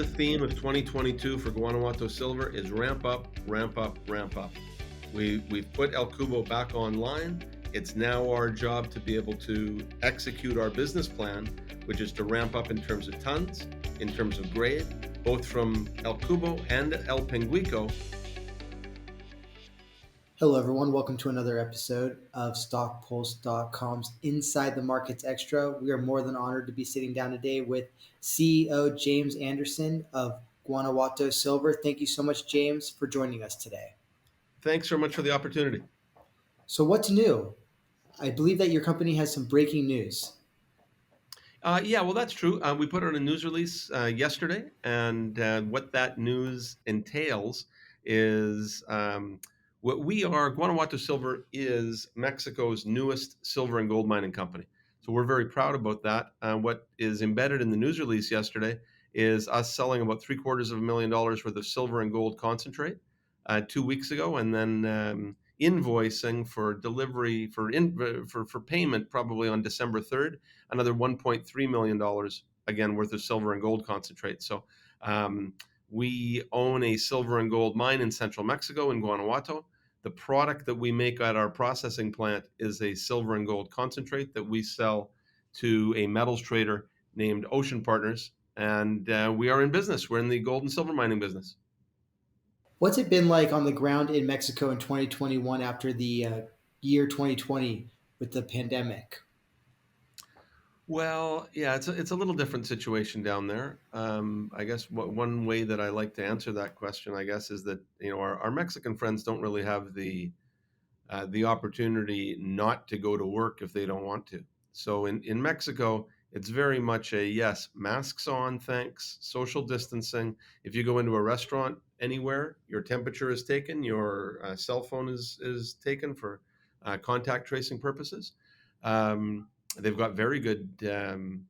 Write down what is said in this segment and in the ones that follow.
the theme of 2022 for Guanajuato Silver is ramp up, ramp up, ramp up. We've put El Cubo back online. It's now our job to be able to execute our business plan, which is to ramp up in terms of tons, in terms of grade, both from El Cubo and El Penguico. Hello, everyone. Welcome to another episode of StockPulse.com's Inside the Markets Extra. We are more than honored to be sitting down today with CEO James Anderson of Guanajuato Silver. Thank you so much, James, for joining us today. Thanks so much for the opportunity. So, what's new? I believe that your company has some breaking news. Well, that's true. We put out a news release yesterday, and what that news entails is what we are. Guanajuato Silver is Mexico's newest silver and gold mining company. So we're very proud about that. What is embedded in the news release yesterday is us selling about $750,000 worth of silver and gold concentrate 2 weeks ago, and then invoicing for delivery for payment probably on December 3rd, another $1.3 million again worth of silver and gold concentrate. So we own a silver and gold mine in central Mexico in Guanajuato. The product that we make at our processing plant is a silver and gold concentrate that we sell to a metals trader named Ocean Partners, and we are in business. We're in the gold and silver mining business. What's it been like on the ground in Mexico in 2021 after the year 2020 with the pandemic? Well, yeah, it's a little different situation down there. I guess one way that I like to answer that question, I guess, is that our Mexican friends don't really have the opportunity not to go to work if they don't want to. So in Mexico, it's very much a yes, masks on, thanks, social distancing. If you go into a restaurant anywhere, your temperature is taken, your cell phone is taken for contact tracing purposes. They've got very good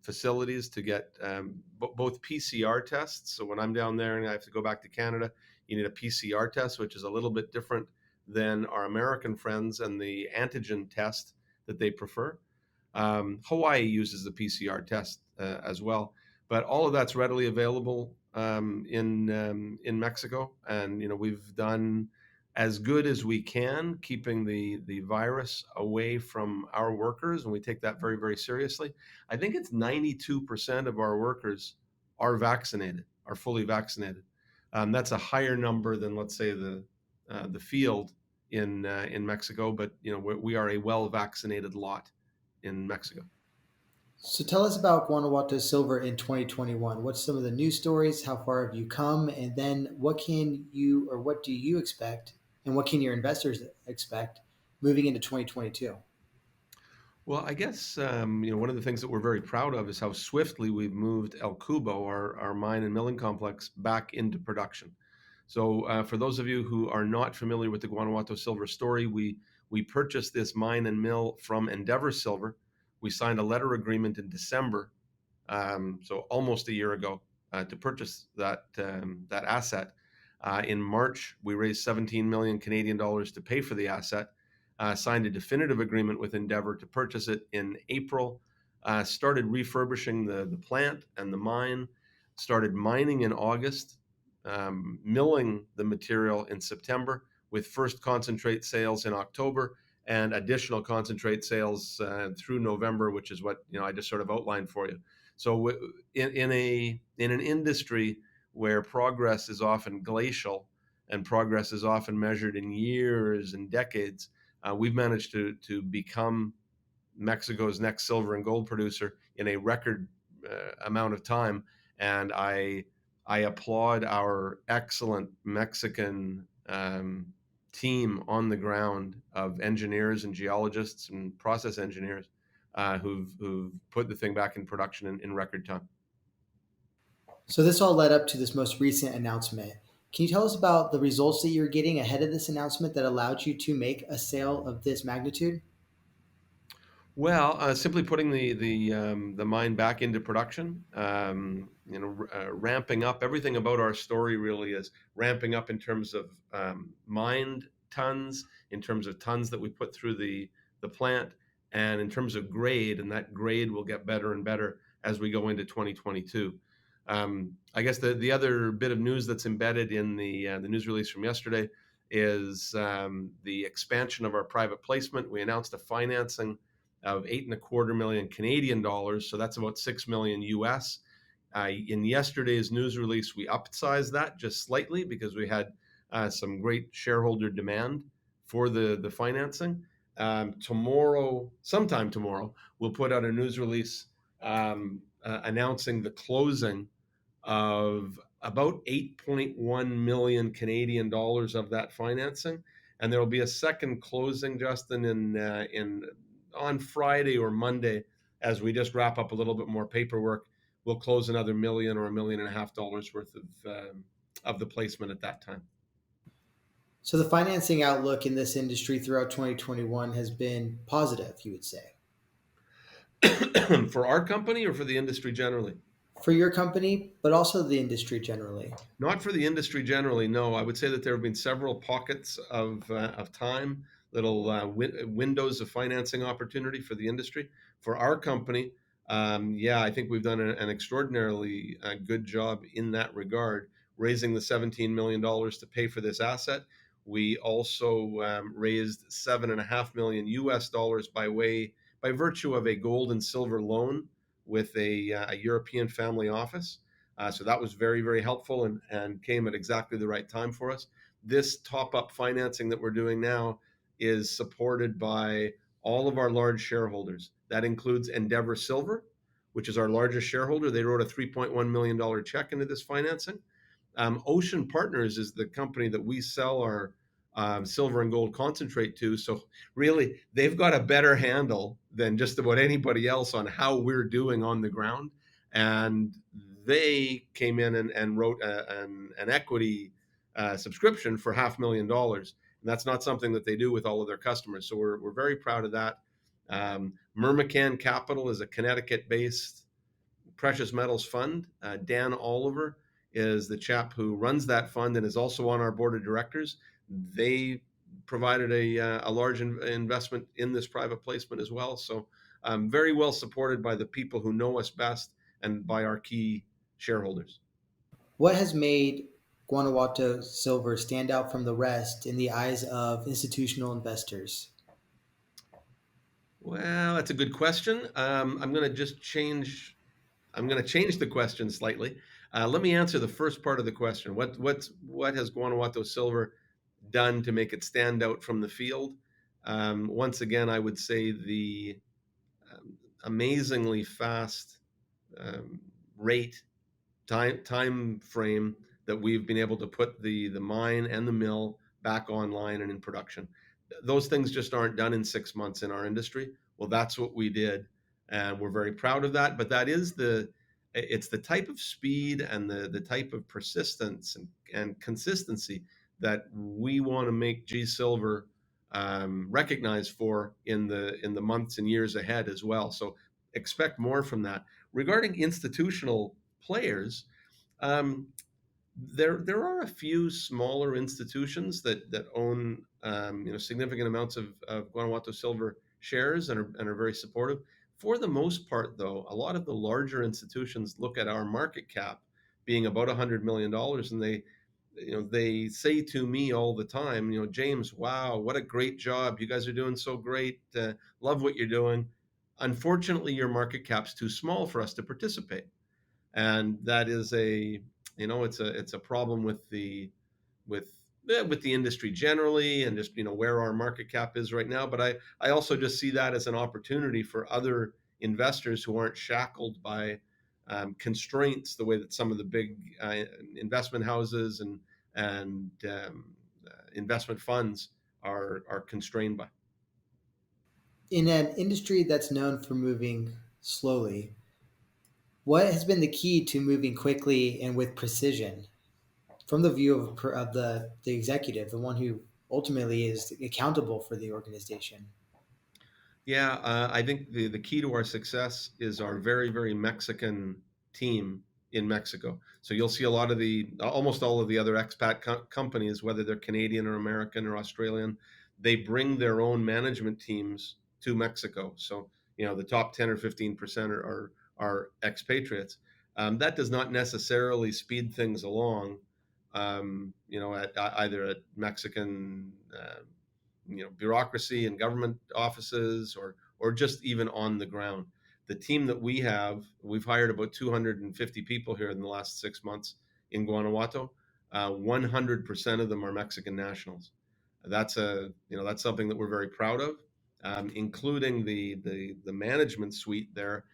facilities to get both PCR tests. So when I'm down there and I have to go back to Canada, you need a PCR test, which is a little bit different than our American friends, and the antigen test that they prefer. Hawaii uses the PCR test as well, but all of that's readily available in Mexico, and we've done as good as we can keeping the virus away from our workers, and we take that very, very seriously. I think it's 92% of our workers are vaccinated, are fully vaccinated. That's a higher number than, let's say, the field in Mexico, but we are a well vaccinated lot in Mexico. So tell us about Guanajuato Silver in 2021. What's some of the news stories? How far have you come? And then what do you expect? And what can your investors expect moving into 2022? Well, I guess one of the things that we're very proud of is how swiftly we've moved El Cubo, our mine and milling complex, back into production. So for those of you who are not familiar with the Guanajuato Silver story, we purchased this mine and mill from Endeavor Silver. We signed a letter agreement in December, so almost a year ago, to purchase that asset. In March, we raised 17 million Canadian dollars to pay for the asset. Signed a definitive agreement with Endeavor to purchase it in April. Started refurbishing the plant and the mine. Started mining in August. Milling the material in September, with first concentrate sales in October and additional concentrate sales through November, which is what I just sort of outlined for you. So in an industry where progress is often glacial and progress is often measured in years and decades, we've managed to become Mexico's next silver and gold producer in a record amount of time, and I applaud our excellent Mexican team on the ground of engineers and geologists and process engineers who've put the thing back in production in record time. So this all led up to this most recent announcement. Can you tell us about the results that you're getting ahead of this announcement that allowed you to make a sale of this magnitude? Well, simply putting the mine back into production, ramping up. Everything about our story really is ramping up in terms of mined tons, in terms of tons that we put through the plant, and in terms of grade, and that grade will get better and better as we go into 2022. I guess the other bit of news that's embedded in the news release from yesterday is the expansion of our private placement. We announced a financing of 8.25 million Canadian dollars, so that's about 6 million US. In yesterday's news release, we upsized that just slightly because we had some great shareholder demand for the financing. Sometime tomorrow, we'll put out a news release announcing the closing of about 8.1 million Canadian dollars of that financing, and there will be a second closing, Justin, in on Friday or Monday, as we just wrap up a little bit more paperwork. We'll close another million or $1.5 million worth of the placement at that time. So the financing outlook in this industry throughout 2021 has been positive, you would say. For our company or for the industry generally? For your company, but also the industry generally. Not for the industry generally, no. I would say that there have been several pockets of time, little windows of financing opportunity for the industry. For our company, yeah, I think we've done an extraordinarily good job in that regard, raising the $17 million to pay for this asset. We also raised $7.5 million US by virtue of a gold and silver loan with a European family office. So that was very, very helpful and came at exactly the right time for us. This top up financing that we're doing now is supported by all of our large shareholders. That includes Endeavour Silver, which is our largest shareholder. They wrote a $3.1 million check into this financing. Ocean Partners is the company that we sell our silver and gold concentrate to. So really, they've got a better handle than just about anybody else on how we're doing on the ground. And they came in and wrote an equity subscription for $500,000. And that's not something that they do with all of their customers. So we're very proud of that. Mermacan Capital is a Connecticut-based precious metals fund. Dan Oliver is the chap who runs that fund and is also on our board of directors. They provided a large investment in this private placement as well. So very well supported by the people who know us best and by our key shareholders. What has made Guanajuato Silver stand out from the rest in the eyes of institutional investors? Well, that's a good question. I'm going to just change. I'm going to change the question slightly. Let me answer the first part of the question. What has Guanajuato Silver done to make it stand out from the field? Once again, I would say the amazingly fast rate time frame that we've been able to put the mine and the mill back online and in production. Those things just aren't done in 6 months in our industry. Well, that's what we did, and we're very proud of that. But it's the type of speed and the type of persistence and consistency that we want to make G Silver recognized for in the months and years ahead as well. So expect more from that. Regarding institutional players, there are a few smaller institutions that own significant amounts of Guanajuato Silver shares and are very supportive. For the most part, though, a lot of the larger institutions look at our market cap being about $100 million, and they say to me all the time, James, wow, what a great job! You guys are doing so great. Love what you're doing. Unfortunately, your market cap's too small for us to participate, and that is it's a problem with the industry generally, and just where our market cap is right now. But I also just see that as an opportunity for other investors who aren't shackled by constraints the way that some of the big investment houses and investment funds are constrained by. In an industry that's known for moving slowly, what has been the key to moving quickly and with precision? From the view of the executive, the one who ultimately is accountable for the organization. Yeah, I think the key to our success is our very, very Mexican team in Mexico. So you'll see almost all of the other expat companies, whether they're Canadian or American or Australian, they bring their own management teams to Mexico. So the top 10 or 15% are expatriates. That does not necessarily speed things along, at either at Mexican, bureaucracy and government offices, or just even on the ground. The team that we've hired about 250 people here in the last 6 months in Guanajuato. 100% of them are Mexican nationals. That's something that we're very proud of, including the management suite there,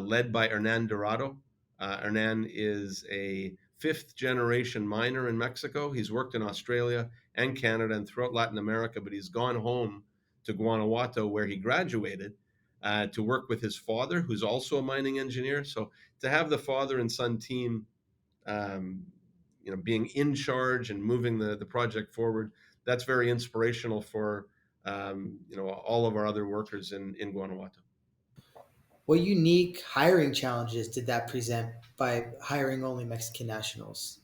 led by Hernan Dorado. Hernan is a fifth generation miner in Mexico. He's worked in Australia and Canada and throughout Latin America, but he's gone home to Guanajuato, where he graduated, to work with his father, who's also a mining engineer. So to have the father and son team, um, being in charge and moving the project forward, that's very inspirational for all of our other workers in Guanajuato. What unique hiring challenges did that present by hiring only Mexican nationals?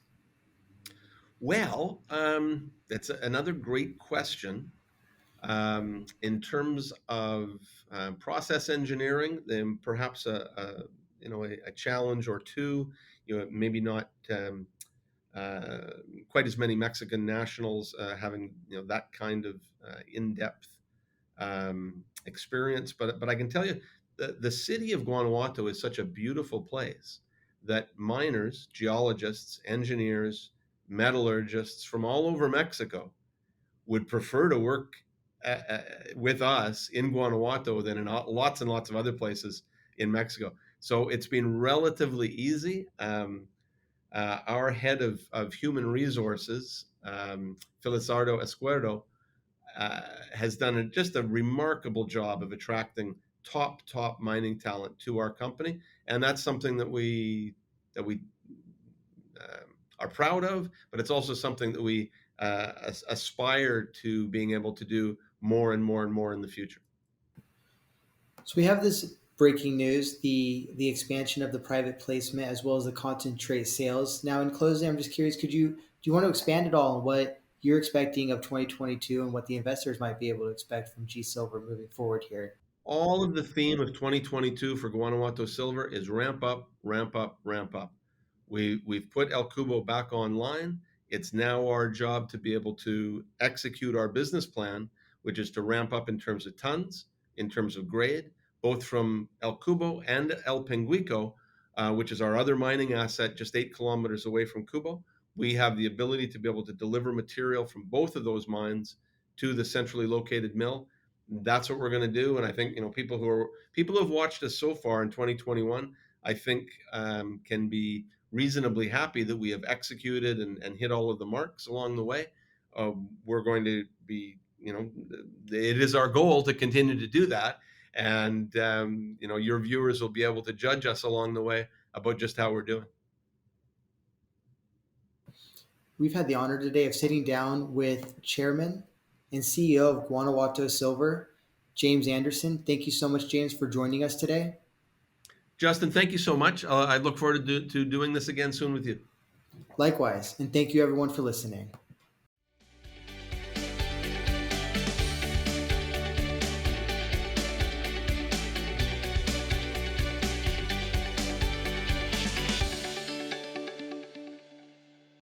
Well, that's another great question. In terms of process engineering, then perhaps a challenge or two. Maybe not uh, quite as many Mexican nationals having that kind of in-depth experience. But I can tell you, the city of Guanajuato is such a beautiful place that miners, geologists, engineers, metallurgists from all over Mexico would prefer to work with us in Guanajuato than in lots and lots of other places in Mexico. So it's been relatively easy. Our head of human resources, Felizardo Escuero, has done just a remarkable job of attracting top mining talent to our company, and that's something that we are proud of. But it's also something that we aspire to being able to do more and more and more in the future. So we have this breaking news: the expansion of the private placement as well as the concentrate sales. Now, in closing, I'm just curious: do you want to expand at all on what you're expecting of 2022 and what the investors might be able to expect from G Silver moving forward here? All of the theme of 2022 for Guanajuato Silver is ramp up, ramp up, ramp up. We've put El Cubo back online. It's now our job to be able to execute our business plan, which is to ramp up in terms of tons, in terms of grade, both from El Cubo and El Penguico, which is our other mining asset just 8 kilometers away from Cubo. We have the ability to be able to deliver material from both of those mines to the centrally located mill. That's what we're going to do. And I think people who have watched us so far in 2021, I think can be reasonably happy that we have executed and hit all of the marks along the way. We're going to be, it is our goal to continue to do that. And, your viewers will be able to judge us along the way about just how we're doing. We've had the honor today of sitting down with Chairman and CEO of Guanajuato Silver, James Anderson. Thank you so much, James, for joining us today. Justin, thank you so much. I look forward to doing this again soon with you. Likewise, and thank you everyone for listening.